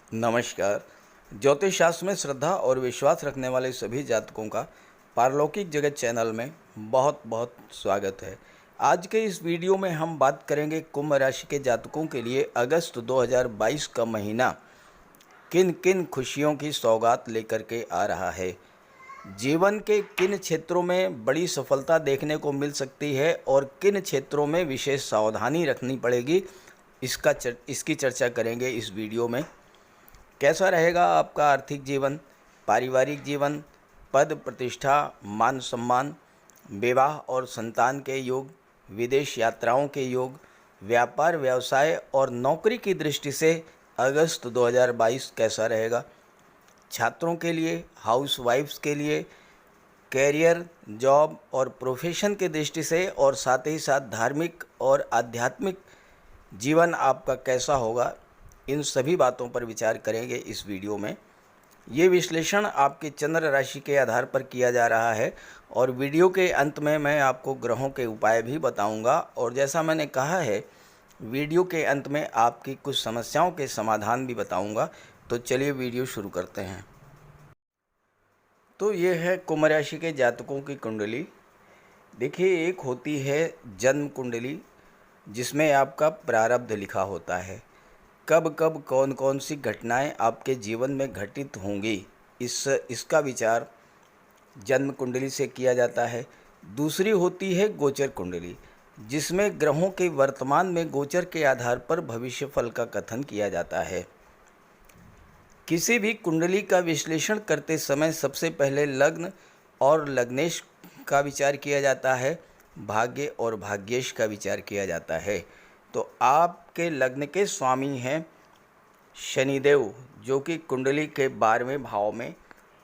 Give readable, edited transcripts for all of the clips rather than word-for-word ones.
नमस्कार। ज्योतिष शास्त्र में श्रद्धा और विश्वास रखने वाले सभी जातकों का पारलौकिक जगत चैनल में बहुत बहुत स्वागत है। आज के इस वीडियो में हम बात करेंगे कुंभ राशि के जातकों के लिए अगस्त 2022 का महीना किन किन खुशियों की सौगात लेकर के आ रहा है। जीवन के किन क्षेत्रों में बड़ी सफलता देखने को मिल सकती है और किन क्षेत्रों में विशेष सावधानी रखनी पड़ेगी, इसकी चर्चा करेंगे इस वीडियो में। कैसा रहेगा आपका आर्थिक जीवन, पारिवारिक जीवन, पद प्रतिष्ठा, मान सम्मान, विवाह और संतान के योग, विदेश यात्राओं के योग, व्यापार व्यवसाय और नौकरी की दृष्टि से अगस्त 2022 कैसा रहेगा। छात्रों के लिए, हाउसवाइफ्स के लिए, कैरियर, जॉब और प्रोफेशन की दृष्टि से और साथ ही साथ धार्मिक और आध्यात्मिक जीवन आपका कैसा होगा, इन सभी बातों पर विचार करेंगे इस वीडियो में। ये विश्लेषण आपके चंद्र राशि के आधार पर किया जा रहा है और वीडियो के अंत में मैं आपको ग्रहों के उपाय भी बताऊंगा और जैसा मैंने कहा है वीडियो के अंत में आपकी कुछ समस्याओं के समाधान भी बताऊंगा। तो चलिए वीडियो शुरू करते हैं। तो ये है कुंभ राशि के जातकों की कुंडली। देखिए, एक होती है जन्म कुंडली जिसमें आपका प्रारब्ध लिखा होता है, कब कब कौन कौन सी घटनाएं आपके जीवन में घटित होंगी, इसका विचार जन्म कुंडली से किया जाता है। दूसरी होती है गोचर कुंडली, जिसमें ग्रहों के वर्तमान में गोचर के आधार पर भविष्य फल का कथन किया जाता है। किसी भी कुंडली का विश्लेषण करते समय सबसे पहले लग्न और लग्नेश का विचार किया जाता है, भाग्य और भाग्येश का विचार किया जाता है। तो आपके लग्न के स्वामी हैं शनिदेव, जो कि कुंडली के 12वें भाव में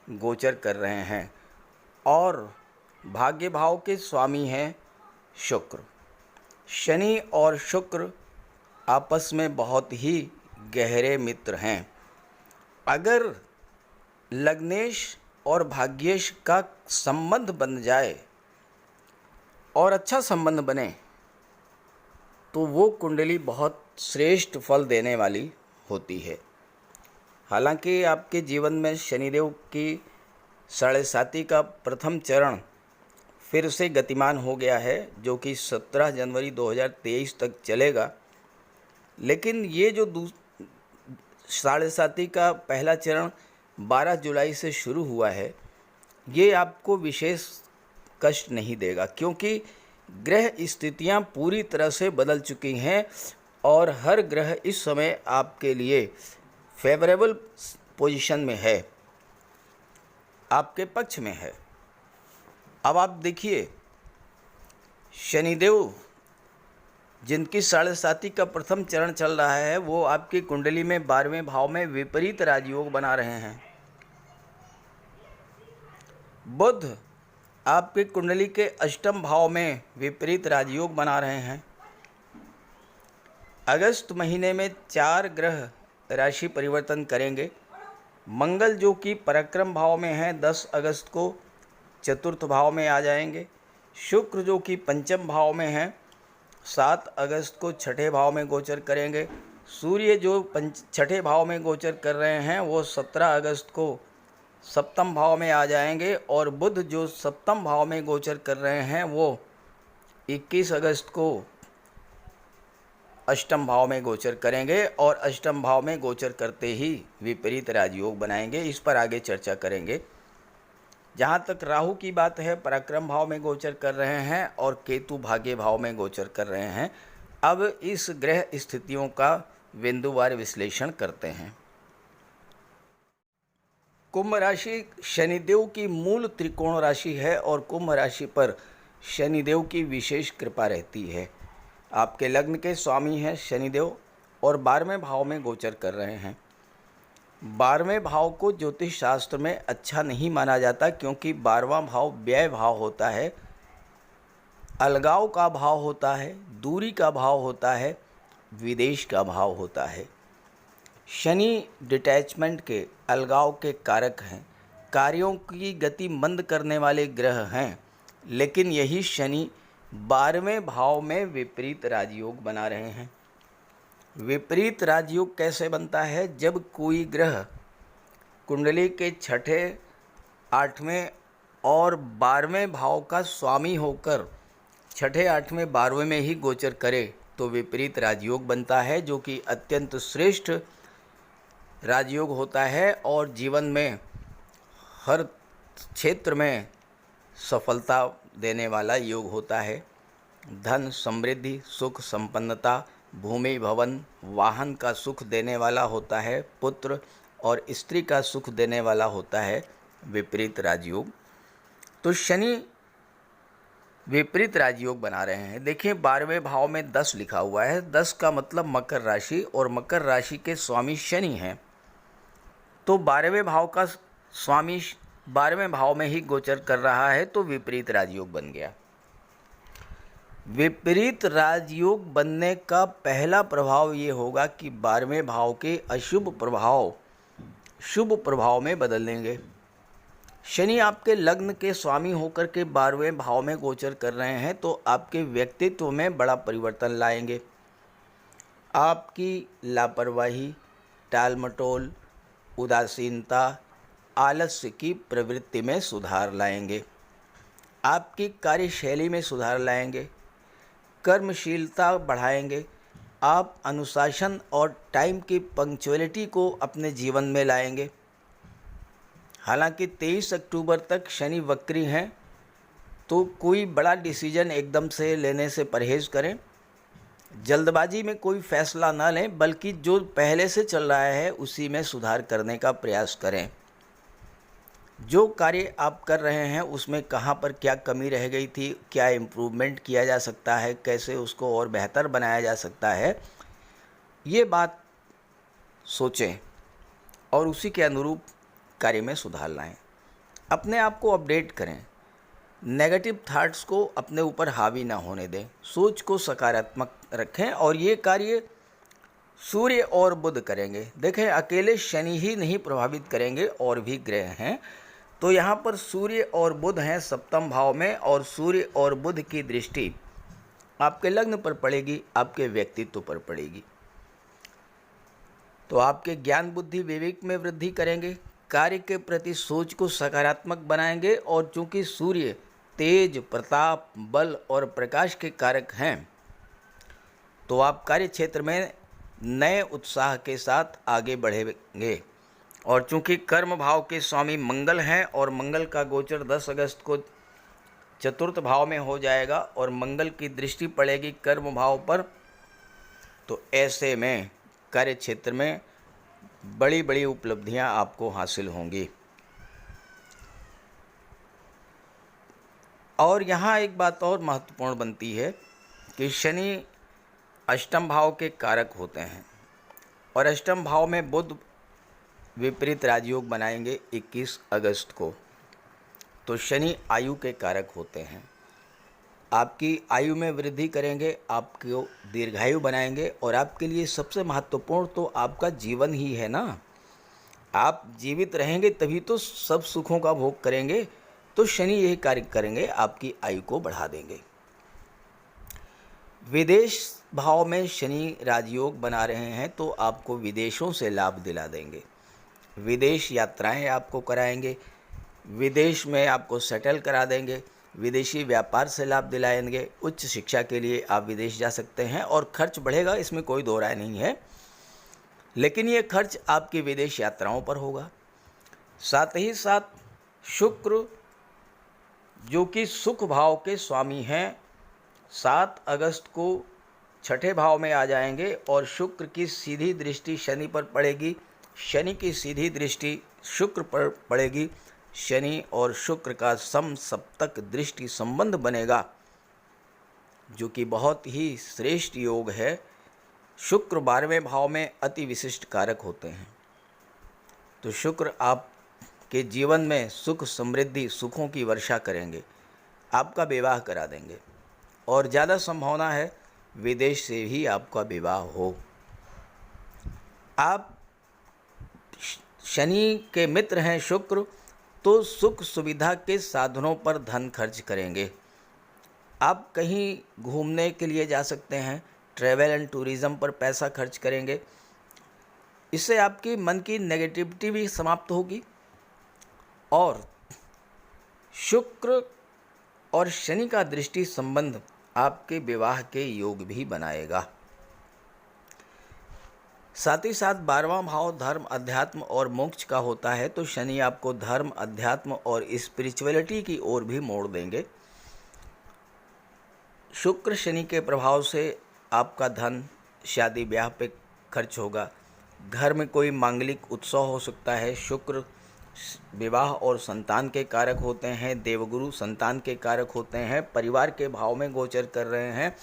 गोचर कर रहे हैं, और भाग्य भाव के स्वामी हैं शुक्र। शनि और शुक्र आपस में बहुत ही गहरे मित्र हैं। अगर लग्नेश और भाग्येश का संबंध बन जाए और अच्छा संबंध बने तो वो कुंडली बहुत श्रेष्ठ फल देने वाली होती है। हालांकि आपके जीवन में शनिदेव की 7.5 का प्रथम चरण फिर से गतिमान हो गया है, जो कि 17 जनवरी 2023 तक चलेगा। लेकिन ये जो 7.5 का पहला चरण 12 जुलाई से शुरू हुआ है, ये आपको विशेष कष्ट नहीं देगा, क्योंकि ग्रह स्थितियां पूरी तरह से बदल चुकी हैं और हर ग्रह इस समय आपके लिए फेवरेबल पोजीशन में है, आपके पक्ष में है। अब आप देखिए, शनिदेव जिनकी 7.5 का प्रथम चरण चल रहा है, वो आपकी कुंडली में 12वें भाव में विपरीत राजयोग बना रहे हैं। बुध आपकी कुंडली के 8वें भाव में विपरीत राजयोग बना रहे हैं। अगस्त महीने में 4 ग्रह राशि परिवर्तन करेंगे। मंगल जो कि पराक्रम भाव में है 10 अगस्त को चतुर्थ भाव में आ जाएंगे। शुक्र जो कि पंचम भाव में है 7 अगस्त को छठे भाव में गोचर करेंगे। सूर्य जो छठे भाव में गोचर कर रहे हैं वो 17 अगस्त को सप्तम भाव में आ जाएंगे, और बुध जो सप्तम भाव में गोचर कर रहे हैं वो 21 अगस्त को अष्टम भाव में गोचर करेंगे, और अष्टम भाव में गोचर करते ही विपरीत राजयोग बनाएंगे। इस पर आगे चर्चा करेंगे। जहाँ तक राहु की बात है, पराक्रम भाव में गोचर कर रहे हैं और केतु भाग्य भाव में गोचर कर रहे हैं। अब इस ग्रह स्थितियों का बिंदुवार विश्लेषण करते हैं। कुंभ राशि शनिदेव की मूल त्रिकोण राशि है और कुंभ राशि पर शनिदेव की विशेष कृपा रहती है। आपके लग्न के स्वामी हैं शनिदेव और 12वें भाव में गोचर कर रहे हैं। 12वें भाव को ज्योतिष शास्त्र में अच्छा नहीं माना जाता, क्योंकि 12वां भाव व्यय भाव होता है, अलगाव का भाव होता है, दूरी का भाव होता है, विदेश का भाव होता है। शनि डिटैचमेंट के, अलगाव के कारक हैं, कार्यों की गति मंद करने वाले ग्रह हैं। लेकिन यही शनि 12वें भाव में विपरीत राजयोग बना रहे हैं। विपरीत राजयोग कैसे बनता है? जब कोई ग्रह कुंडली के छठे, आठवें और 12वें भाव का स्वामी होकर छठे, आठवें, 12वें में ही गोचर करे तो विपरीत राजयोग बनता है, जो कि अत्यंत श्रेष्ठ राजयोग होता है और जीवन में हर क्षेत्र में सफलता देने वाला योग होता है। धन, समृद्धि, सुख, संपन्नता, भूमि, भवन, वाहन का सुख देने वाला होता है। पुत्र और स्त्री का सुख देने वाला होता है विपरीत राजयोग। तो शनि विपरीत राजयोग बना रहे हैं। देखिए 12वें भाव में 10 लिखा हुआ है। 10 का मतलब मकर राशि, और मकर राशि के स्वामी शनि हैं। तो 12वें भाव का स्वामी 12वें भाव में ही गोचर कर रहा है, तो विपरीत राजयोग बन गया। विपरीत राजयोग बनने का पहला प्रभाव ये होगा कि 12वें भाव के अशुभ प्रभाव शुभ प्रभाव में बदल देंगे। शनि आपके लग्न के स्वामी होकर के 12वें भाव में गोचर कर रहे हैं, तो आपके व्यक्तित्व में बड़ा परिवर्तन लाएंगे। आपकी लापरवाही, टाल-मटोल, उदासीनता, आलस्य की प्रवृत्ति में सुधार लाएंगे। आपकी कार्यशैली में सुधार लाएंगे। कर्मशीलता बढ़ाएंगे। आप अनुशासन और टाइम की पंक्चुअलिटी को अपने जीवन में लाएंगे। हालांकि 23 अक्टूबर तक शनि वक्री हैं, तो कोई बड़ा डिसीजन एकदम से लेने से परहेज़ करें। जल्दबाजी में कोई फैसला ना लें, बल्कि जो पहले से चल रहा है उसी में सुधार करने का प्रयास करें। जो कार्य आप कर रहे हैं उसमें कहाँ पर क्या कमी रह गई थी, क्या इम्प्रूवमेंट किया जा सकता है, कैसे उसको और बेहतर बनाया जा सकता है, ये बात सोचें और उसी के अनुरूप कार्य में सुधार लाएं। अपने आप को अपडेट करें। नेगेटिव थॉट्स को अपने ऊपर हावी ना होने दें। सोच को सकारात्मक रखें और ये कार्य सूर्य और बुध करेंगे। देखें, अकेले शनि ही नहीं प्रभावित करेंगे, और भी ग्रह हैं। तो यहाँ पर सूर्य और बुध हैं सप्तम भाव में, और सूर्य और बुध की दृष्टि आपके लग्न पर पड़ेगी, आपके व्यक्तित्व पर पड़ेगी। तो आपके ज्ञान, बुद्धि, विवेक में वृद्धि करेंगे। कार्य के प्रति सोच को सकारात्मक बनाएंगे, और चूंकि सूर्य तेज, प्रताप, बल और प्रकाश के कारक हैं, तो आप कार्य क्षेत्र में नए उत्साह के साथ आगे बढ़ेंगे। और चूंकि कर्म भाव के स्वामी मंगल हैं, और मंगल का गोचर 10 अगस्त को चतुर्थ भाव में हो जाएगा, और मंगल की दृष्टि पड़ेगी कर्म भाव पर, तो ऐसे में कार्य क्षेत्र में बड़ी बड़ी उपलब्धियां आपको हासिल होंगी। और यहाँ एक बात और महत्वपूर्ण बनती है कि शनि अष्टम भाव के कारक होते हैं, और अष्टम भाव में बुध विपरीत राजयोग बनाएंगे 21 अगस्त को। तो शनि आयु के कारक होते हैं, आपकी आयु में वृद्धि करेंगे, आपको दीर्घायु बनाएंगे, और आपके लिए सबसे महत्वपूर्ण तो आपका जीवन ही है ना। आप जीवित रहेंगे तभी तो सब सुखों का भोग करेंगे। तो शनि यही कार्य करेंगे, आपकी आयु को बढ़ा देंगे। विदेश भाव में शनि राजयोग बना रहे हैं, तो आपको विदेशों से लाभ दिला देंगे। विदेश यात्राएं आपको कराएंगे, विदेश में आपको सेटल करा देंगे, विदेशी व्यापार से लाभ दिलाएंगे। उच्च शिक्षा के लिए आप विदेश जा सकते हैं, और खर्च बढ़ेगा, इसमें कोई दो राय नहीं है, लेकिन ये खर्च आपकी विदेश यात्राओं पर होगा। साथ ही साथ शुक्र, जो कि सुख भाव के स्वामी हैं, 7 अगस्त को छठे भाव में आ जाएंगे, और शुक्र की सीधी दृष्टि शनि पर पड़ेगी, शनि की सीधी दृष्टि शुक्र पर पड़ेगी। शनि और शुक्र का समसप्तक दृष्टि संबंध बनेगा, जो कि बहुत ही श्रेष्ठ योग है। शुक्र 12वें भाव में अति विशिष्ट कारक होते हैं। तो शुक्र आपके जीवन में सुख, समृद्धि, सुखों की वर्षा करेंगे, आपका विवाह करा देंगे, और ज़्यादा संभावना है विदेश से ही आपका विवाह हो। आप शनि के मित्र हैं शुक्र, तो सुख सुविधा के साधनों पर धन खर्च करेंगे। आप कहीं घूमने के लिए जा सकते हैं, ट्रैवल एंड टूरिज़्म पर पैसा खर्च करेंगे। इससे आपकी मन की नेगेटिविटी भी समाप्त होगी और शुक्र और शनि का दृष्टि संबंध आपके विवाह के योग भी बनाएगा। साथ ही साथ 12वां भाव धर्म, अध्यात्म और मोक्ष का होता है, तो शनि आपको धर्म, अध्यात्म और स्पिरिचुअलिटी की ओर भी मोड़ देंगे। शुक्र शनि के प्रभाव से आपका धन शादी ब्याह पे खर्च होगा। घर में कोई मांगलिक उत्सव हो सकता है। शुक्र विवाह और संतान के कारक होते हैं। देवगुरु संतान के कारक होते हैं। परिवार के भाव में गोचर कर रहे हैं।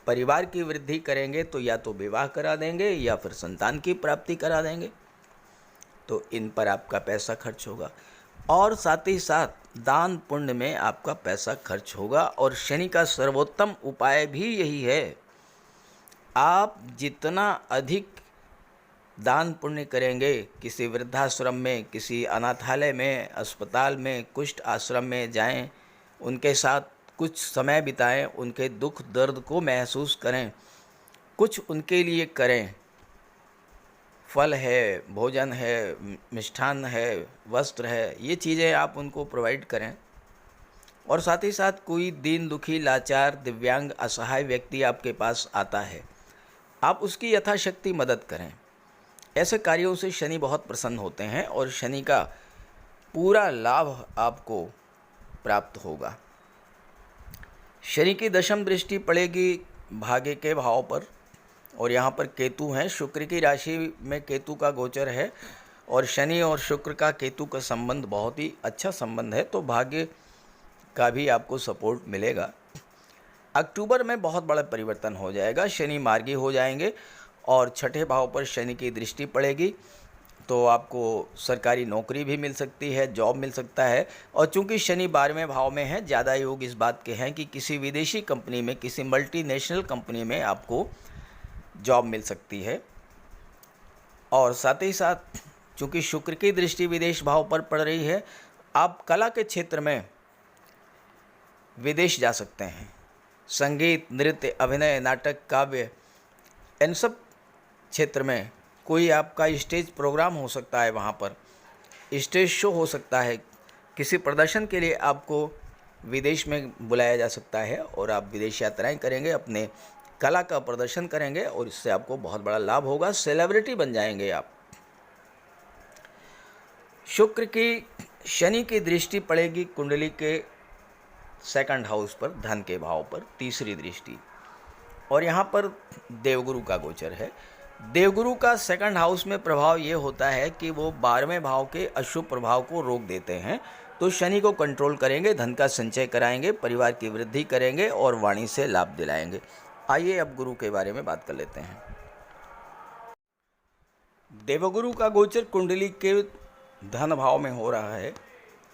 परिवार की वृद्धि करेंगे तो या तो विवाह करा देंगे या फिर संतान की प्राप्ति करा देंगे, तो इन पर आपका पैसा खर्च होगा। और साथ ही साथ दान पुण्य में आपका पैसा खर्च होगा। और शनि का सर्वोत्तम उपाय भी यही है, आप जितना अधिक दान पुण्य करेंगे, किसी वृद्धाश्रम में, किसी अनाथालय में, अस्पताल में, कुष्ठ आश्रम में जाएं, उनके साथ कुछ समय बिताएं, उनके दुख दर्द को महसूस करें, कुछ उनके लिए करें। फल है, भोजन है, मिष्ठान है, वस्त्र है, ये चीज़ें आप उनको प्रोवाइड करें। और साथ ही साथ कोई दीन दुखी, लाचार, दिव्यांग, असहाय व्यक्ति आपके पास आता है, आप उसकी यथाशक्ति मदद करें। ऐसे कार्यों से शनि बहुत प्रसन्न होते हैं और शनि का पूरा लाभ आपको प्राप्त होगा। शनि की दशम दृष्टि पड़ेगी भाग्य के भाव पर और यहाँ पर केतु हैं। शुक्र की राशि में केतु का गोचर है और शनि और शुक्र का केतु का संबंध बहुत ही अच्छा संबंध है, तो भाग्य का भी आपको सपोर्ट मिलेगा। अक्टूबर में बहुत बड़ा परिवर्तन हो जाएगा, शनि मार्गी हो जाएंगे और छठे भाव पर शनि की दृष्टि पड़ेगी, तो आपको सरकारी नौकरी भी मिल सकती है, जॉब मिल सकता है। और चूंकि शनि 12वें भाव में है, ज़्यादा योग इस बात के हैं कि किसी विदेशी कंपनी में, किसी मल्टीनेशनल कंपनी में आपको जॉब मिल सकती है। और साथ ही साथ चूंकि शुक्र की दृष्टि विदेश भाव पर पड़ रही है, आप कला के क्षेत्र में विदेश जा सकते हैं। संगीत, नृत्य, अभिनय, नाटक, काव्य, इन सब क्षेत्र में कोई आपका स्टेज प्रोग्राम हो सकता है, वहाँ पर स्टेज शो हो सकता है, किसी प्रदर्शन के लिए आपको विदेश में बुलाया जा सकता है और आप विदेश यात्राएं करेंगे, अपने कला का प्रदर्शन करेंगे और इससे आपको बहुत बड़ा लाभ होगा, सेलिब्रिटी बन जाएंगे आप। शुक्र की शनि की दृष्टि पड़ेगी कुंडली के सेकंड हाउस पर, धन के भाव पर, तीसरी दृष्टि, और यहाँ पर देवगुरु का गोचर है। देवगुरु का सेकंड हाउस में प्रभाव ये होता है कि वो 12वें भाव के अशुभ प्रभाव को रोक देते हैं, तो शनि को कंट्रोल करेंगे, धन का संचय कराएंगे, परिवार की वृद्धि करेंगे और वाणी से लाभ दिलाएंगे। आइए अब गुरु के बारे में बात कर लेते हैं। देवगुरु का गोचर कुंडली के धन भाव में हो रहा है,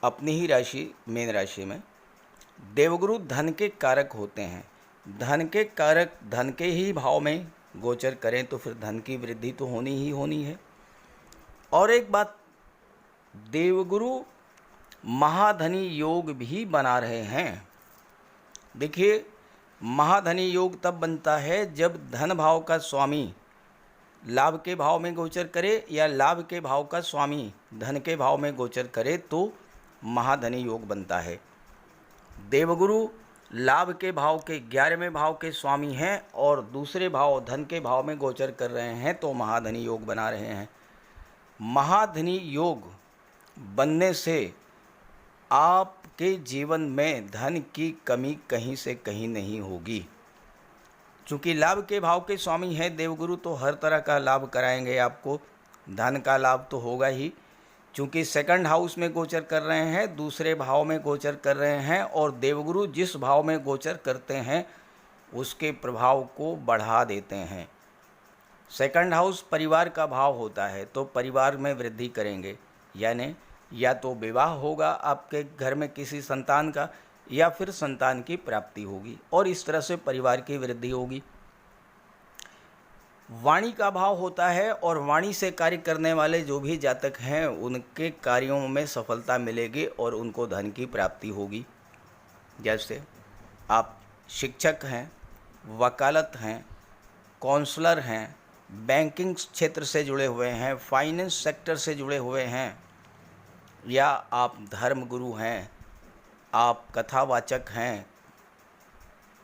अपनी ही राशि मीन राशि में। देवगुरु धन के कारक होते हैं, धन के कारक धन के ही भाव में गोचर करें तो फिर धन की वृद्धि तो होनी ही होनी है। और एक बात, देवगुरु महाधनी योग भी बना रहे हैं। देखिए, महाधनी योग तब बनता है जब धन भाव का स्वामी लाभ के भाव में गोचर करे या लाभ के भाव का स्वामी धन के भाव में गोचर करे, तो महाधनी योग बनता है। देवगुरु लाभ के भाव के 11वें भाव के स्वामी हैं और दूसरे भाव धन के भाव में गोचर कर रहे हैं, तो महाधनी योग बना रहे हैं। महाधनी योग बनने से आपके जीवन में धन की कमी कहीं से कहीं नहीं होगी। चूँकि लाभ के भाव के स्वामी हैं देवगुरु, तो हर तरह का लाभ कराएंगे आपको, धन का लाभ तो होगा ही। चूँकि सेकंड हाउस में गोचर कर रहे हैं, दूसरे भाव में गोचर कर रहे हैं, और देवगुरु जिस भाव में गोचर करते हैं उसके प्रभाव को बढ़ा देते हैं। सेकंड हाउस परिवार का भाव होता है, तो परिवार में वृद्धि करेंगे, यानी या तो विवाह होगा आपके घर में किसी संतान का, या फिर संतान की प्राप्ति होगी और इस तरह से परिवार की वृद्धि होगी। वाणी का भाव होता है और वाणी से कार्य करने वाले जो भी जातक हैं उनके कार्यों में सफलता मिलेगी और उनको धन की प्राप्ति होगी। जैसे आप शिक्षक हैं, वकालत हैं, काउंसलर हैं, बैंकिंग क्षेत्र से जुड़े हुए हैं, फाइनेंस सेक्टर से जुड़े हुए हैं, या आप धर्मगुरु हैं, आप कथावाचक हैं,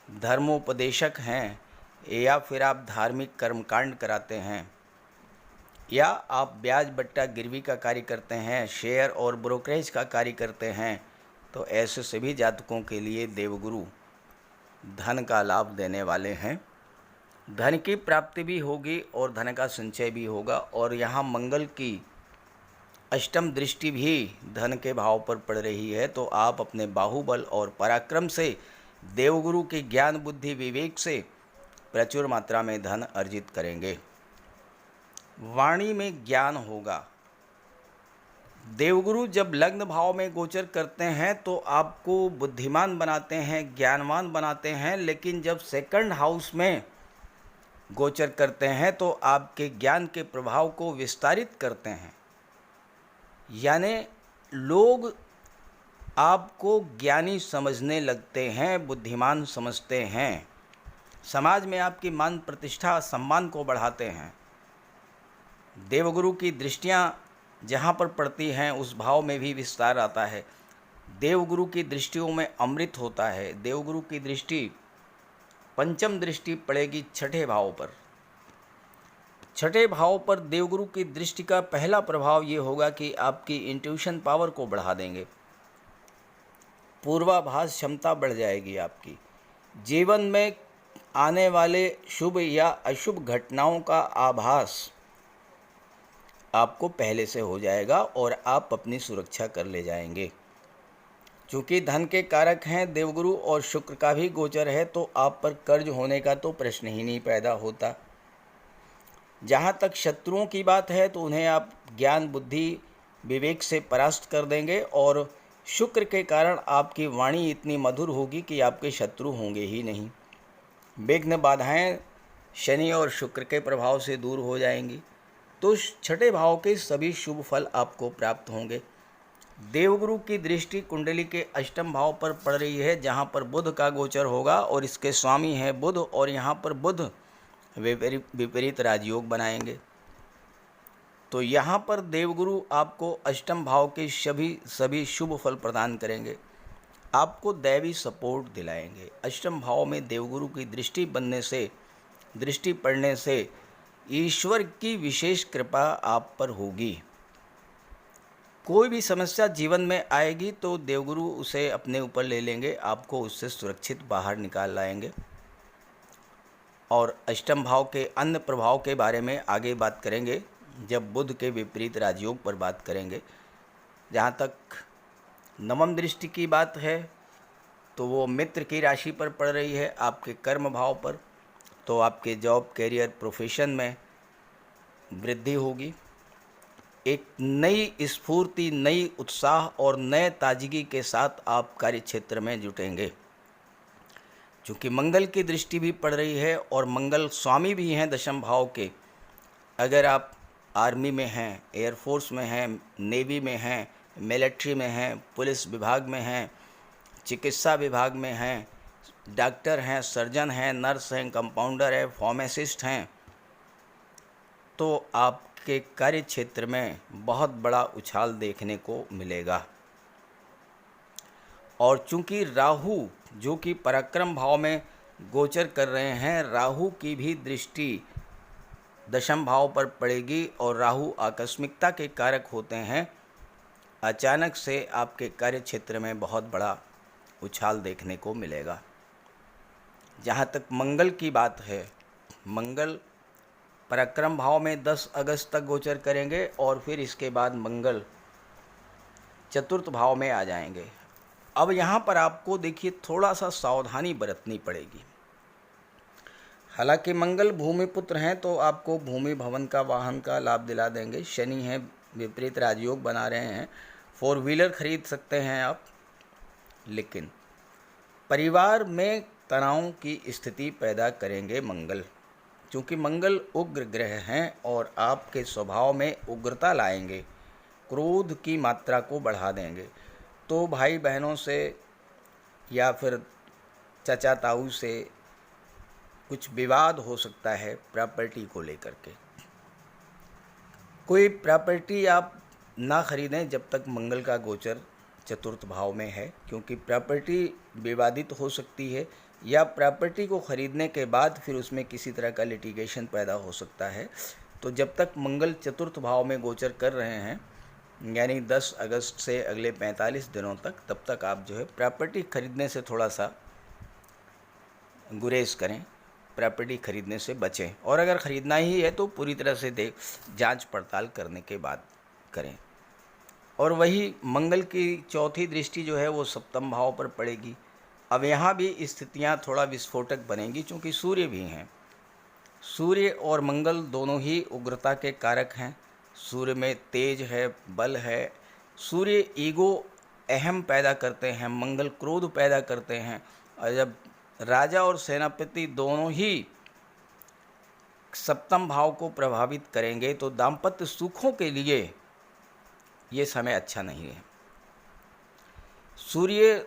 धर्मोपदेशक हैं, या फिर आप धार्मिक कर्मकांड कराते हैं, या आप ब्याज बट्टा गिरवी का कार्य करते हैं, शेयर और ब्रोकरेज का कार्य करते हैं, तो ऐसे सभी जातकों के लिए देवगुरु धन का लाभ देने वाले हैं। धन की प्राप्ति भी होगी और धन का संचय भी होगा। और यहाँ मंगल की अष्टम दृष्टि भी धन के भाव पर पड़ रही है, तो आप अपने बाहुबल और पराक्रम से देवगुरु के ज्ञान बुद्धि विवेक से प्रचुर मात्रा में धन अर्जित करेंगे। वाणी में ज्ञान होगा। देवगुरु जब लग्न भाव में गोचर करते हैं तो आपको बुद्धिमान बनाते हैं, ज्ञानवान बनाते हैं, लेकिन जब सेकंड हाउस में गोचर करते हैं तो आपके ज्ञान के प्रभाव को विस्तारित करते हैं। यानी लोग आपको ज्ञानी समझने लगते हैं, बुद्धिमान समझते हैं, समाज में आपकी मान प्रतिष्ठा सम्मान को बढ़ाते हैं। देवगुरु की दृष्टियाँ जहाँ पर पड़ती हैं उस भाव में भी विस्तार आता है। देवगुरु की दृष्टियों में अमृत होता है। देवगुरु की दृष्टि पंचम दृष्टि पड़ेगी छठे भाव पर। छठे भाव पर देवगुरु की दृष्टि का पहला प्रभाव ये होगा कि आपकी इंट्यूशन पावर को बढ़ा देंगे, पूर्वाभास क्षमता बढ़ जाएगी आपकी। जीवन में आने वाले शुभ या अशुभ घटनाओं का आभास आपको पहले से हो जाएगा और आप अपनी सुरक्षा कर ले जाएंगे। चूँकि धन के कारक हैं देवगुरु और शुक्र का भी गोचर है, तो आप पर कर्ज होने का तो प्रश्न ही नहीं पैदा होता। जहाँ तक शत्रुओं की बात है तो उन्हें आप ज्ञान बुद्धि विवेक से परास्त कर देंगे, और शुक्र के कारण आपकी वाणी इतनी मधुर होगी कि आपके शत्रु होंगे ही नहीं। विघ्न बाधाएं शनि और शुक्र के प्रभाव से दूर हो जाएंगी, तो छठे भाव के सभी शुभ फल आपको प्राप्त होंगे। देवगुरु की दृष्टि कुंडली के अष्टम भाव पर पड़ रही है, जहाँ पर बुध का गोचर होगा और इसके स्वामी हैं बुध, और यहाँ पर बुध विपरीत राजयोग बनाएंगे। तो यहाँ पर देवगुरु आपको अष्टम भाव के सभी शुभ फल प्रदान करेंगे, आपको दैवी सपोर्ट दिलाएंगे। अष्टम भाव में देवगुरु की दृष्टि पड़ने से ईश्वर की विशेष कृपा आप पर होगी। कोई भी समस्या जीवन में आएगी तो देवगुरु उसे अपने ऊपर ले लेंगे, आपको उससे सुरक्षित बाहर निकाल लाएंगे। और अष्टम भाव के अन्य प्रभाव के बारे में आगे बात करेंगे जब बुध के विपरीत राजयोग पर बात करेंगे। जहाँ तक नवम दृष्टि की बात है तो वो मित्र की राशि पर पड़ रही है, आपके कर्म भाव पर, तो आपके जॉब कैरियर प्रोफेशन में वृद्धि होगी। एक नई स्फूर्ति, नई उत्साह और नए ताजगी के साथ आप कार्य क्षेत्र में जुटेंगे। चूँकि मंगल की दृष्टि भी पड़ रही है और मंगल स्वामी भी हैं दशम भाव के। अगर आप आर्मी में हैं, एयरफोर्स में हैं, नेवी में हैं, मिलिट्री में हैं, पुलिस विभाग में हैं, चिकित्सा विभाग में हैं, डॉक्टर हैं, सर्जन हैं, नर्स हैं, कंपाउंडर हैं, फार्मासिस्ट हैं, तो आपके कार्य क्षेत्र में बहुत बड़ा उछाल देखने को मिलेगा। और चूंकि राहु जो कि पराक्रम भाव में गोचर कर रहे हैं, राहु की भी दृष्टि दशम भाव पर पड़ेगी, और राहु आकस्मिकता के कारक होते हैं। अचानक से आपके कार्य क्षेत्र में बहुत बड़ा उछाल देखने को मिलेगा। जहाँ तक मंगल की बात है, मंगल पराक्रम भाव में 10 अगस्त तक गोचर करेंगे और फिर इसके बाद मंगल चतुर्थ भाव में आ जाएंगे। अब यहाँ पर आपको देखिए थोड़ा सा सावधानी बरतनी पड़ेगी। हालांकि मंगल भूमिपुत्र हैं तो आपको भूमि भवन का वाहन का लाभ दिला देंगे। शनि हैं विपरीत राजयोग बना रहे हैं, 4 व्हीलर खरीद सकते हैं आप। लेकिन परिवार में तनाव की स्थिति पैदा करेंगे मंगल, क्योंकि मंगल उग्र ग्रह हैं और आपके स्वभाव में उग्रता लाएंगे, क्रोध की मात्रा को बढ़ा देंगे। तो भाई बहनों से या फिर चाचा ताऊ से कुछ विवाद हो सकता है प्रॉपर्टी को लेकर के। कोई प्रॉपर्टी आप ना खरीदें जब तक मंगल का गोचर चतुर्थ भाव में है, क्योंकि प्रॉपर्टी विवादित हो सकती है या प्रॉपर्टी को खरीदने के बाद फिर उसमें किसी तरह का लिटिगेशन पैदा हो सकता है। तो जब तक मंगल चतुर्थ भाव में गोचर कर रहे हैं, यानी 10 अगस्त से अगले 45 दिनों तक, तब तक आप जो है प्रॉपर्टी खरीदने से थोड़ा सा गुरेज करें, प्रॉपर्टी खरीदने से बचें। और अगर ख़रीदना ही है तो पूरी तरह से जांच पड़ताल करने के बाद करें। और वही मंगल की चौथी दृष्टि जो है वो सप्तम भाव पर पड़ेगी। अब यहाँ भी स्थितियाँ थोड़ा विस्फोटक बनेंगी, क्योंकि सूर्य भी हैं। सूर्य और मंगल दोनों ही उग्रता के कारक हैं। सूर्य में तेज है, बल है। सूर्य ईगो, अहम पैदा करते हैं, मंगल क्रोध पैदा करते हैं। और जब राजा और सेनापति दोनों ही सप्तम भाव को प्रभावित करेंगे तो दाम्पत्य सुखों के लिए ये समय अच्छा नहीं है। सूर्य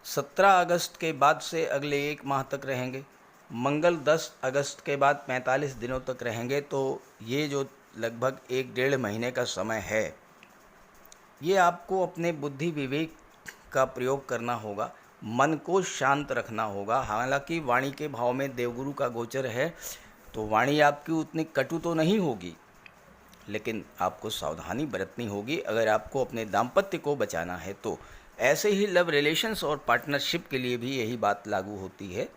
17 अगस्त के बाद से अगले 1 माह तक रहेंगे। मंगल 10 अगस्त के बाद 45 दिनों तक रहेंगे। तो ये जो लगभग 1-1.5 महीने का समय है, ये आपको अपने बुद्धि विवेक का प्रयोग करना होगा, मन को शांत रखना होगा। हालांकि वाणी के भाव में देवगुरु का गोचर है, तो वाणी आपकी उतनी कटु तो नहीं होगी, लेकिन आपको सावधानी बरतनी होगी अगर आपको अपने दाम्पत्य को बचाना है तो। ऐसे ही लव रिलेशंस और पार्टनरशिप के लिए भी यही बात लागू होती है।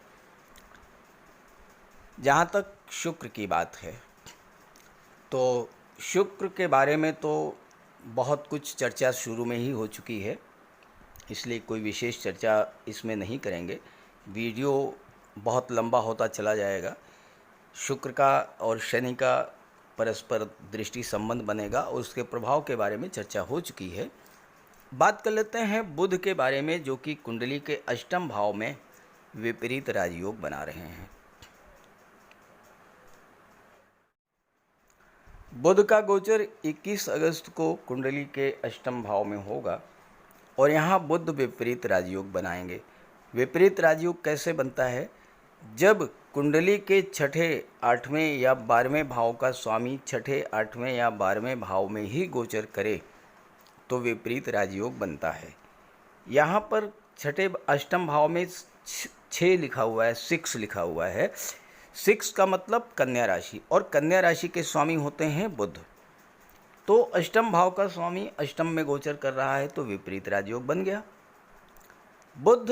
जहाँ तक शुक्र की बात है, तो शुक्र के बारे में तो बहुत कुछ चर्चा शुरू में ही हो चुकी है, इसलिए कोई विशेष चर्चा इसमें नहीं करेंगे। वीडियो बहुत लंबा होता चला जाएगा। शुक्र का और शनि का परस्पर दृष्टि संबंध बनेगा और उसके प्रभाव के बारे में चर्चा हो चुकी है। बात कर लेते हैं बुध के बारे में, जो कि कुंडली के अष्टम भाव में विपरीत राजयोग बना रहे हैं। बुध का गोचर 21 अगस्त को कुंडली के अष्टम भाव में होगा और यहाँ बुध विपरीत राजयोग बनाएंगे। विपरीत राजयोग कैसे बनता है? जब कुंडली के छठे, 8वें या 12वें भाव का स्वामी छठे, 8वें या 12वें भाव में ही गोचर करे तो विपरीत राजयोग बनता है। यहाँ पर छठे अष्टम भाव में 6 लिखा हुआ है, 6 लिखा हुआ है। 6 का मतलब कन्या राशि, और कन्या राशि के स्वामी होते हैं बुध। तो अष्टम भाव का स्वामी अष्टम में गोचर कर रहा है तो विपरीत राजयोग बन गया। बुध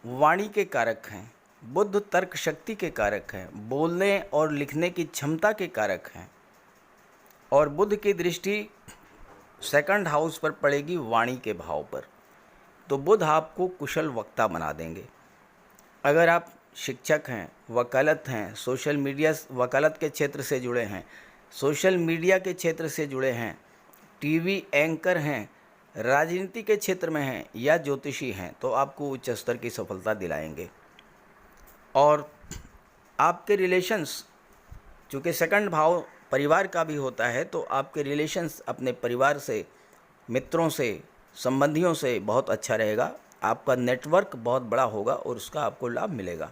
वाणी के कारक हैं, बुध तर्क शक्ति के कारक हैं, बोलने और लिखने की क्षमता के कारक हैं। और बुध की दृष्टि सेकंड हाउस पर पड़ेगी वाणी के भाव पर, तो बुध आपको कुशल वक्ता बना देंगे। अगर आप शिक्षक हैं, वकालत हैं, सोशल मीडिया वकालत के क्षेत्र से जुड़े हैं, सोशल मीडिया के क्षेत्र से जुड़े हैं, टीवी एंकर हैं, राजनीति के क्षेत्र में हैं या ज्योतिषी हैं, तो आपको उच्च स्तर की सफलता दिलाएंगे। और आपके रिलेशंस, चूँकि सेकंड भाव परिवार का भी होता है, तो आपके रिलेशंस अपने परिवार से, मित्रों से, संबंधियों से बहुत अच्छा रहेगा। आपका नेटवर्क बहुत बड़ा होगा और उसका आपको लाभ मिलेगा।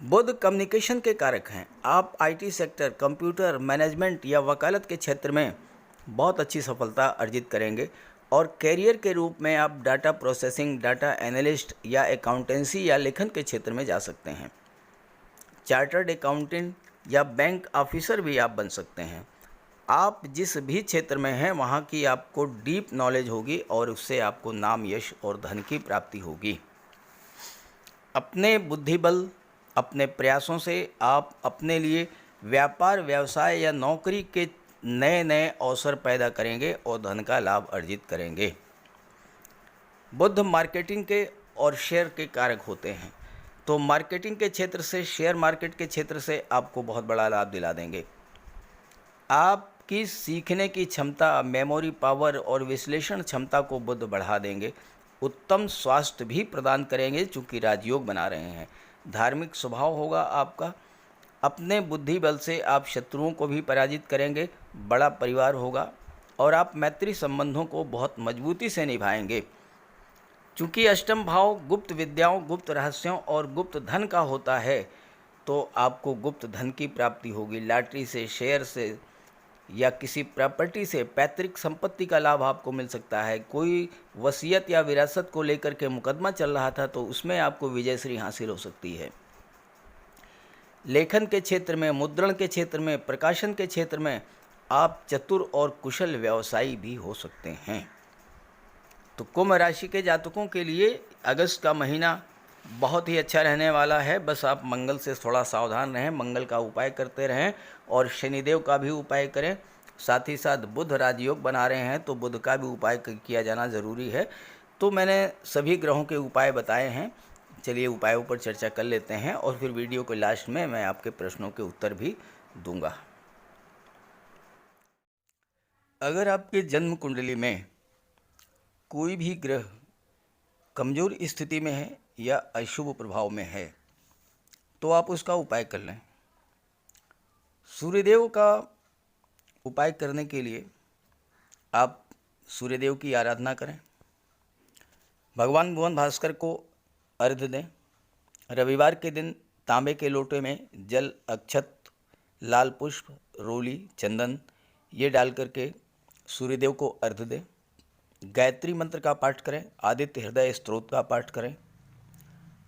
बुध कम्युनिकेशन के कारक हैं। आप आईटी सेक्टर, कंप्यूटर, मैनेजमेंट या वकालत के क्षेत्र में बहुत अच्छी सफलता अर्जित करेंगे। और कैरियर के रूप में आप डाटा प्रोसेसिंग, डाटा एनालिस्ट या अकाउंटेंसी या लेखन के क्षेत्र में जा सकते हैं। चार्टर्ड अकाउंटेंट या बैंक ऑफिसर भी आप बन सकते हैं। आप जिस भी क्षेत्र में हैं वहाँ की आपको डीप नॉलेज होगी और उससे आपको नाम, यश और धन की प्राप्ति होगी। अपने बुद्धिबल, अपने प्रयासों से आप अपने लिए व्यापार, व्यवसाय या नौकरी के नए नए अवसर पैदा करेंगे और धन का लाभ अर्जित करेंगे। बुध मार्केटिंग के और शेयर के कारक होते हैं, तो मार्केटिंग के क्षेत्र से, शेयर मार्केट के क्षेत्र से आपको बहुत बड़ा लाभ दिला देंगे। आपकी सीखने की क्षमता, मेमोरी पावर और विश्लेषण क्षमता को बुध बढ़ा देंगे। उत्तम स्वास्थ्य भी प्रदान करेंगे चूँकि राजयोग बना रहे हैं। धार्मिक स्वभाव होगा आपका। अपने बुद्धि बल से आप शत्रुओं को भी पराजित करेंगे। बड़ा परिवार होगा और आप मैत्री संबंधों को बहुत मजबूती से निभाएंगे। क्योंकि अष्टम भाव गुप्त विद्याओं, गुप्त रहस्यों और गुप्त धन का होता है, तो आपको गुप्त धन की प्राप्ति होगी। लॉटरी से, शेयर से या किसी प्रॉपर्टी से, पैतृक संपत्ति का लाभ आपको मिल सकता है। कोई वसीयत या विरासत को लेकर के मुकदमा चल रहा था तो उसमें आपको विजयश्री हासिल हो सकती है। लेखन के क्षेत्र में, मुद्रण के क्षेत्र में, प्रकाशन के क्षेत्र में आप चतुर और कुशल व्यवसायी भी हो सकते हैं। तो कुंभ राशि के जातकों के लिए अगस्त का महीना बहुत ही अच्छा रहने वाला है। बस आप मंगल से थोड़ा सावधान रहें, मंगल का उपाय करते रहें और शनिदेव का भी उपाय करें। साथ ही साथ बुध राजयोग बना रहे हैं तो बुध का भी उपाय किया जाना ज़रूरी है। तो मैंने सभी ग्रहों के उपाय बताए हैं। चलिए उपायों पर चर्चा कर लेते हैं और फिर वीडियो के लास्ट में मैं आपके प्रश्नों के उत्तर भी दूंगा। अगर आपके जन्म कुंडली में कोई भी ग्रह कमज़ोर स्थिति में है या अशुभ प्रभाव में है तो आप उसका उपाय कर लें। सूर्यदेव का उपाय करने के लिए आप सूर्यदेव की आराधना करें, भगवान भुवन भास्कर को अर्घ्य दें। रविवार के दिन तांबे के लोटे में जल, अक्षत, लाल पुष्प, रोली, चंदन ये डाल करके सूर्यदेव को अर्घ्य दें। गायत्री मंत्र का पाठ करें, आदित्य हृदय स्तोत्र का पाठ करें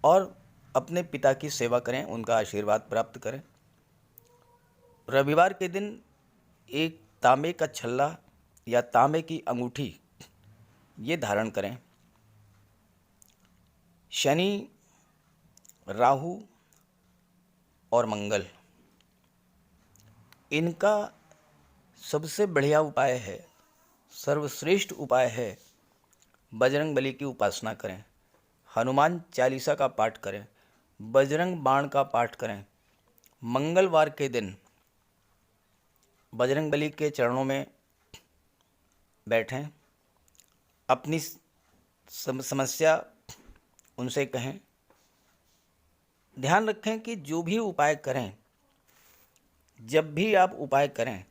और अपने पिता की सेवा करें, उनका आशीर्वाद प्राप्त करें। रविवार के दिन एक तांबे का छल्ला या तांबे की अंगूठी ये धारण करें। शनि, राहु और मंगल इनका सबसे बढ़िया उपाय है, सर्वश्रेष्ठ उपाय है, बजरंग बली की उपासना करें, हनुमान चालीसा का पाठ करें, बजरंग बाण का पाठ करें। मंगलवार के दिन बजरंग बली के चरणों में बैठें, अपनी समस्या उनसे कहें। ध्यान रखें कि जो भी उपाय करें, जब भी आप उपाय करें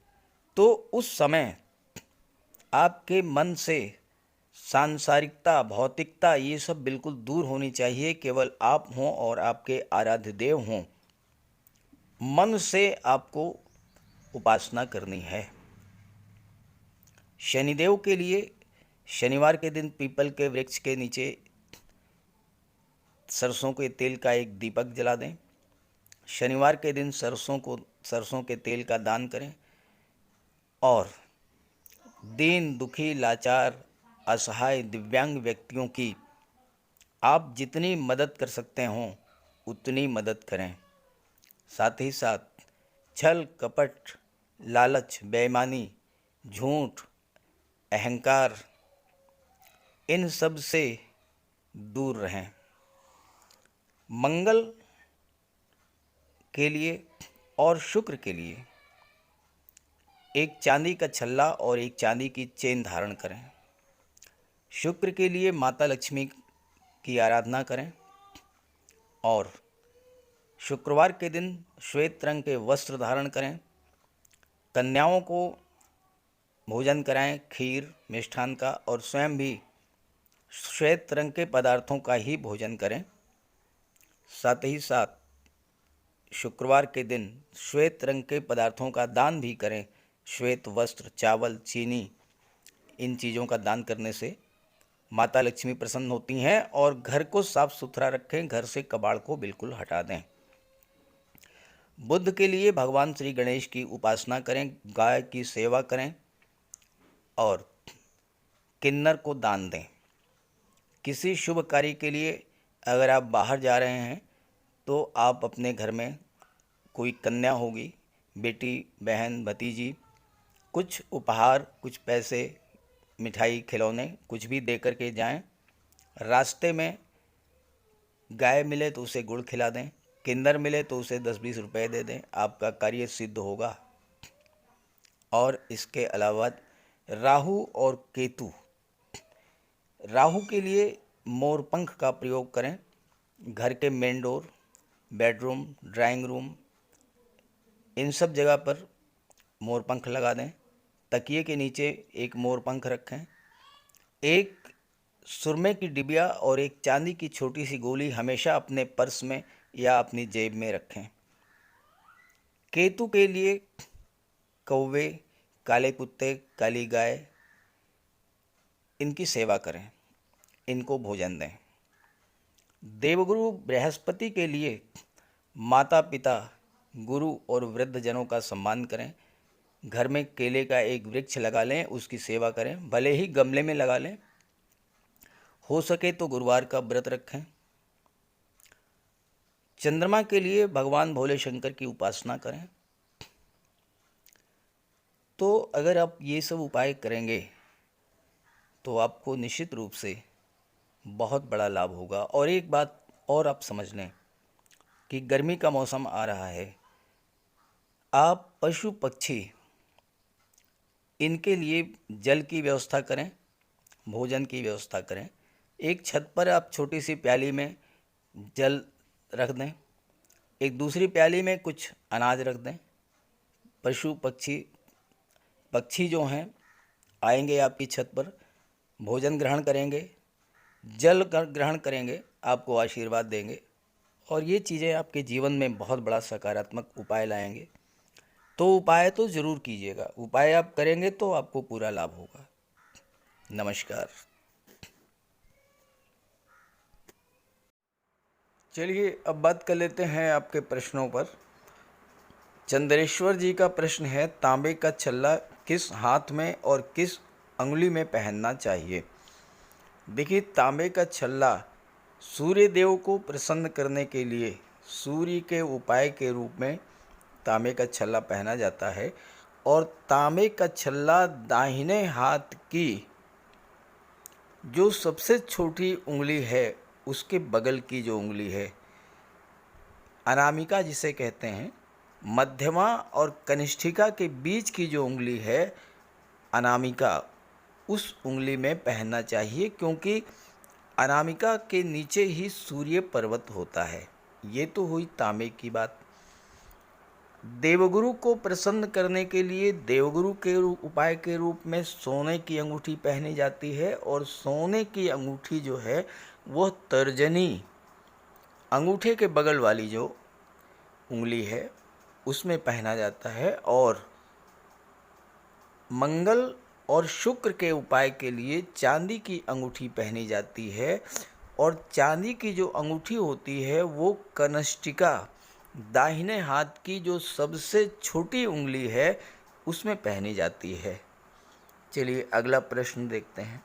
तो उस समय आपके मन से सांसारिकता, भौतिकता ये सब बिल्कुल दूर होनी चाहिए। केवल आप हों और आपके आराध्य देव हों। मन से आपको उपासना करनी है। शनिदेव के लिए शनिवार के दिन पीपल के वृक्ष के नीचे सरसों के तेल का एक दीपक जला दें। शनिवार के दिन सरसों के तेल का दान करें और दीन, दुखी, लाचार, असहाय, दिव्यांग व्यक्तियों की आप जितनी मदद कर सकते हों उतनी मदद करें। साथ ही साथ छल, कपट, लालच, बेईमानी, झूठ, अहंकार इन सब से दूर रहें। मंगल के लिए और शुक्र के लिए एक चांदी का छल्ला और एक चांदी की चेन धारण करें। शुक्र के लिए माता लक्ष्मी की आराधना करें और शुक्रवार के दिन श्वेत रंग के वस्त्र धारण करें। कन्याओं को भोजन कराएं, खीर, मिष्ठान का, और स्वयं भी श्वेत रंग के पदार्थों का ही भोजन करें। साथ ही साथ शुक्रवार के दिन श्वेत रंग के पदार्थों का दान भी करें। श्वेत वस्त्र, चावल, चीनी इन चीज़ों का दान करने से माता लक्ष्मी प्रसन्न होती हैं। और घर को साफ सुथरा रखें, घर से कबाड़ को बिल्कुल हटा दें। बुध के लिए भगवान श्री गणेश की उपासना करें, गाय की सेवा करें और किन्नर को दान दें। किसी शुभ कार्य के लिए अगर आप बाहर जा रहे हैं तो आप अपने घर में कोई कन्या होगी, बेटी, बहन, भतीजी, कुछ उपहार, कुछ पैसे, मिठाई, खिलौने कुछ भी दे कर के जाएं। रास्ते में गाय मिले तो उसे गुड़ खिला दें, किन्नर मिले तो उसे 10-20 रुपए दे दें, आपका कार्य सिद्ध होगा। और इसके अलावा राहु और केतु, राहु के लिए मोरपंख का प्रयोग करें। घर के main door, bedroom, drawing room in सब जगह पर मोरपंख लगा दें। तकिए के नीचे एक मोरपंख रखें। एक सुरमे की डिबिया और एक चांदी की छोटी सी गोली हमेशा अपने पर्स में या अपनी जेब में रखें। केतु के लिए कौवे, काले कुत्ते, काली गाय, इनकी सेवा करें, इनको भोजन दें। देवगुरु बृहस्पति के लिए माता पिता, गुरु और वृद्धजनों का सम्मान करें। घर में केले का एक वृक्ष लगा लें, उसकी सेवा करें, भले ही गमले में लगा लें। हो सके तो गुरुवार का व्रत रखें। चंद्रमा के लिए भगवान भोले शंकर की उपासना करें। तो अगर आप ये सब उपाय करेंगे तो आपको निश्चित रूप से बहुत बड़ा लाभ होगा। और एक बात और आप समझ लें कि गर्मी का मौसम आ रहा है, आप पशु पक्षी इनके लिए जल की व्यवस्था करें, भोजन की व्यवस्था करें। एक छत पर आप छोटी सी प्याली में जल रख दें, एक दूसरी प्याली में कुछ अनाज रख दें। पशु पक्षी जो हैं आएंगे आपकी छत पर, भोजन ग्रहण करेंगे, जल ग्रहण करेंगे, आपको आशीर्वाद देंगे और ये चीज़ें आपके जीवन में बहुत बड़ा सकारात्मक उपाय लाएंगे। तो उपाय तो ज़रूर कीजिएगा, उपाय आप करेंगे तो आपको पूरा लाभ होगा। नमस्कार। चलिए अब बात कर लेते हैं आपके प्रश्नों पर। चंद्रेश्वर जी का प्रश्न है, तांबे का छल्ला किस हाथ में और किस अंगुली में पहनना चाहिए? देखिए, तांबे का छल्ला सूर्य देव को प्रसन्न करने के लिए सूर्य के उपाय के रूप में तांबे का छल्ला पहना जाता है। और तांबे का छल्ला दाहिने हाथ की जो सबसे छोटी उंगली है उसके बगल की जो उंगली है, अनामिका जिसे कहते हैं, मध्यमा और कनिष्ठिका के बीच की जो उंगली है अनामिका, उस उंगली में पहनना चाहिए, क्योंकि अनामिका के नीचे ही सूर्य पर्वत होता है। ये तो हुई तांबे की बात। देवगुरु को प्रसन्न करने के लिए देवगुरु के उपाय के रूप में सोने की अंगूठी पहनी जाती है। और सोने की अंगूठी जो है वह तर्जनी, अंगूठे के बगल वाली जो उंगली है उसमें पहना जाता है। और मंगल और शुक्र के उपाय के लिए चांदी की अंगूठी पहनी जाती है। और चांदी की जो अंगूठी होती है वो कनिष्ठिका, दाहिने हाथ की जो सबसे छोटी उंगली है उसमें पहनी जाती है। चलिए अगला प्रश्न देखते हैं।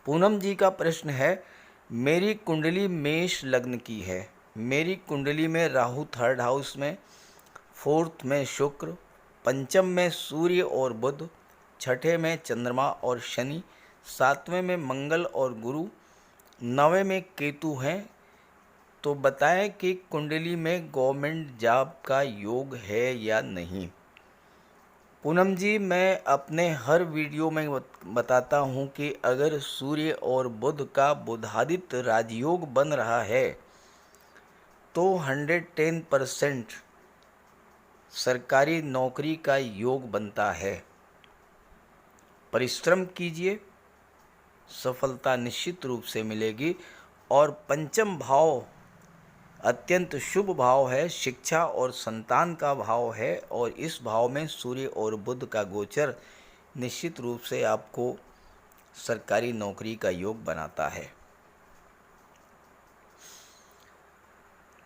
पूनम जी का प्रश्न है, मेरी कुंडली मेष लग्न की है, मेरी कुंडली में राहु थर्ड हाउस में, फोर्थ में शुक्र, पंचम में सूर्य और बुध, छठे में चंद्रमा और शनि, सातवें में मंगल और गुरु, नवें में केतु हैं। तो बताएं कि कुंडली में गवर्नमेंट जॉब का योग है या नहीं। पूनम जी, मैं अपने हर वीडियो में बताता हूं कि अगर सूर्य और बुध का बुधादित्य राजयोग बन रहा है तो 110% सरकारी नौकरी का योग बनता है। परिश्रम कीजिए, सफलता निश्चित रूप से मिलेगी। और पंचम भाव अत्यंत शुभ भाव है, शिक्षा और संतान का भाव है। और इस भाव में सूर्य और बुध का गोचर निश्चित रूप से आपको सरकारी नौकरी का योग बनाता है।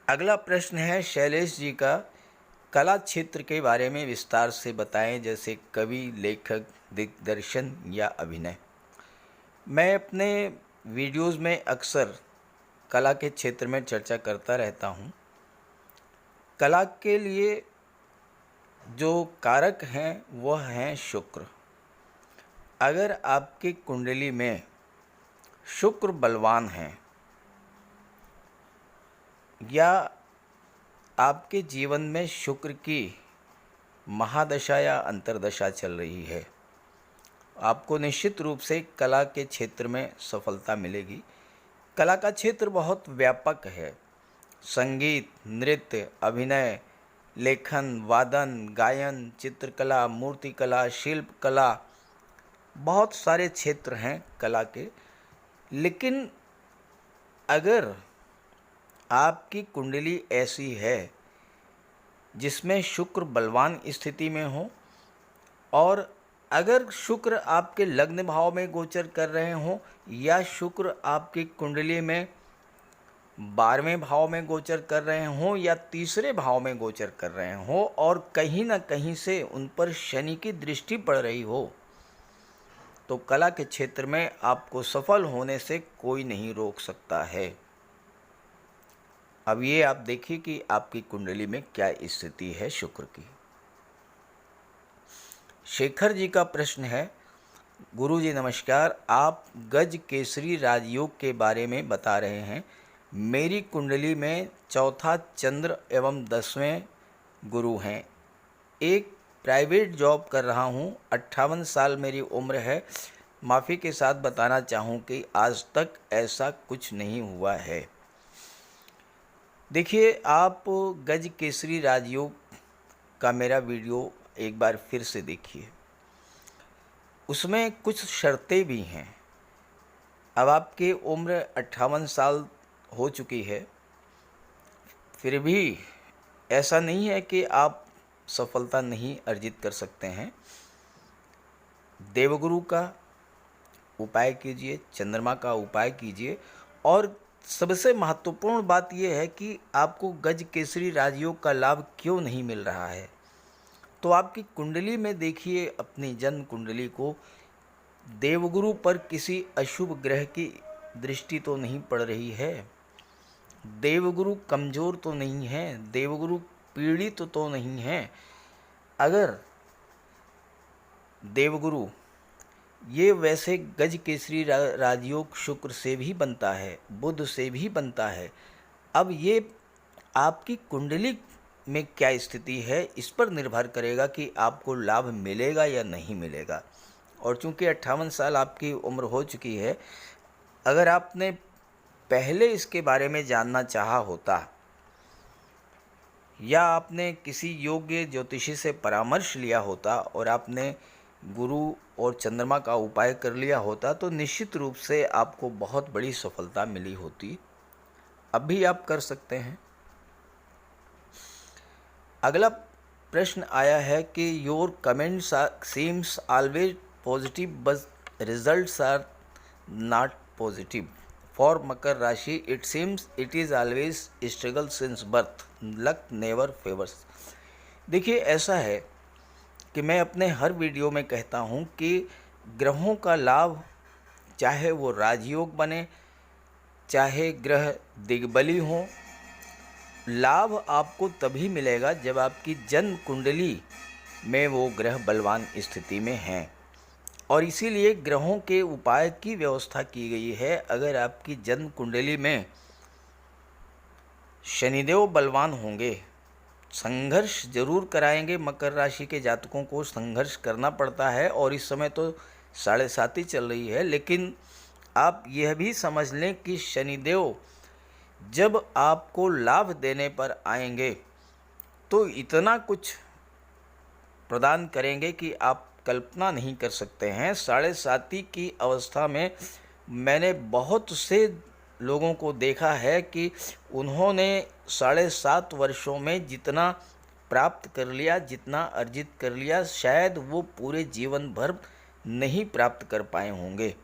अगला प्रश्न है शैलेश जी का, कला क्षेत्र के बारे में विस्तार से बताएं, जैसे कवि, लेखक, दिग्दर्शन या अभिनय। मैं अपने वीडियोज़ में अक्सर कला के क्षेत्र में चर्चा करता रहता हूँ। कला के लिए जो कारक हैं वह हैं शुक्र। अगर आपकी कुंडली में शुक्र बलवान हैं या आपके जीवन में शुक्र की महादशा या अंतर्दशा चल रही है, आपको निश्चित रूप से कला के क्षेत्र में सफलता मिलेगी। कला का क्षेत्र बहुत व्यापक है। संगीत, नृत्य, अभिनय, लेखन, वादन, गायन, चित्रकला, मूर्तिकला, शिल्प कला, बहुत सारे क्षेत्र हैं कला के। लेकिन अगर आपकी कुंडली ऐसी है जिसमें शुक्र बलवान स्थिति में हो, और अगर शुक्र आपके लग्न भाव में गोचर कर रहे हों या शुक्र आपकी कुंडली में 12वें भाव में गोचर कर रहे हों या तीसरे भाव में गोचर कर रहे हों, और कहीं ना कहीं से उन पर शनि की दृष्टि पड़ रही हो, तो कला के क्षेत्र में आपको सफल होने से कोई नहीं रोक सकता है। अब ये आप देखिए कि आपकी कुंडली में क्या स्थिति है शुक्र की। शेखर जी का प्रश्न है, गुरुजी नमस्कार, आप गज केसरी राजयोग के बारे में बता रहे हैं। मेरी कुंडली में चौथा चंद्र एवं 10वें गुरु हैं। एक प्राइवेट जॉब कर रहा हूं, 58 साल मेरी उम्र है। माफ़ी के साथ बताना चाहूं कि आज तक ऐसा कुछ नहीं हुआ है। देखिए, आप गज केसरी राजयोग का मेरा वीडियो एक बार फिर से देखिए, उसमें कुछ शर्तें भी हैं। अब आपकी उम्र 58 साल हो चुकी है, फिर भी ऐसा नहीं है कि आप सफलता नहीं अर्जित कर सकते हैं। देवगुरु का उपाय कीजिए, चंद्रमा का उपाय कीजिए, और सबसे महत्वपूर्ण बात यह है कि आपको गज केसरी राजयोग का लाभ क्यों नहीं मिल रहा है। तो आपकी कुंडली में देखिए, अपनी जन्म कुंडली को, देवगुरु पर किसी अशुभ ग्रह की दृष्टि तो नहीं पड़ रही है, देवगुरु कमज़ोर तो नहीं है, देवगुरु पीड़ित तो नहीं है। अगर देवगुरु, ये वैसे गज केसरी राजयोग शुक्र से भी बनता है, बुध से भी बनता है। अब ये आपकी कुंडली में क्या स्थिति है, इस पर निर्भर करेगा कि आपको लाभ मिलेगा या नहीं मिलेगा। और चूंकि 58 साल आपकी उम्र हो चुकी है, अगर आपने पहले इसके बारे में जानना चाहा होता या आपने किसी योग्य ज्योतिषी से परामर्श लिया होता और आपने गुरु और चंद्रमा का उपाय कर लिया होता, तो निश्चित रूप से आपको बहुत बड़ी सफलता मिली होती। अब भी आप कर सकते हैं। अगला प्रश्न आया है कि your comments seems always positive but results are not positive. For Makar rashi it seems it is always struggle since birth, luck never favours. देखिए, ऐसा है कि मैं अपने हर वीडियो में कहता हूं कि ग्रहों का लाभ, चाहे वो राजयोग बने, चाहे ग्रह दिग्बली हो, लाभ आपको तभी मिलेगा जब आपकी जन्म कुंडली में वो ग्रह बलवान स्थिति में हैं। और इसीलिए ग्रहों के उपाय की व्यवस्था की गई है। अगर आपकी जन्म कुंडली में शनिदेव बलवान होंगे, संघर्ष जरूर कराएंगे। मकर राशि के जातकों को संघर्ष करना पड़ता है, और इस समय तो 7.5 चल रही है। लेकिन आप यह भी समझ लें कि शनिदेव जब आपको लाभ देने पर आएंगे तो इतना कुछ प्रदान करेंगे कि आप कल्पना नहीं कर सकते हैं। 7.5 की अवस्था में मैंने बहुत से लोगों को देखा है कि उन्होंने 7.5 वर्षों में जितना प्राप्त कर लिया, जितना अर्जित कर लिया, शायद वो पूरे जीवन भर नहीं प्राप्त कर पाए होंगे।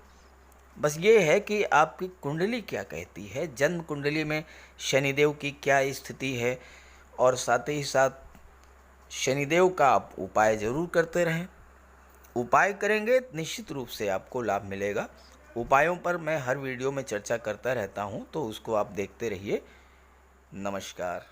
बस ये है कि आपकी कुंडली क्या कहती है, जन्म कुंडली में शनिदेव की क्या स्थिति है, और साथ ही साथ शनिदेव का आप उपाय ज़रूर करते रहें। उपाय करेंगे निश्चित रूप से आपको लाभ मिलेगा। उपायों पर मैं हर वीडियो में चर्चा करता रहता हूं, तो उसको आप देखते रहिए। नमस्कार।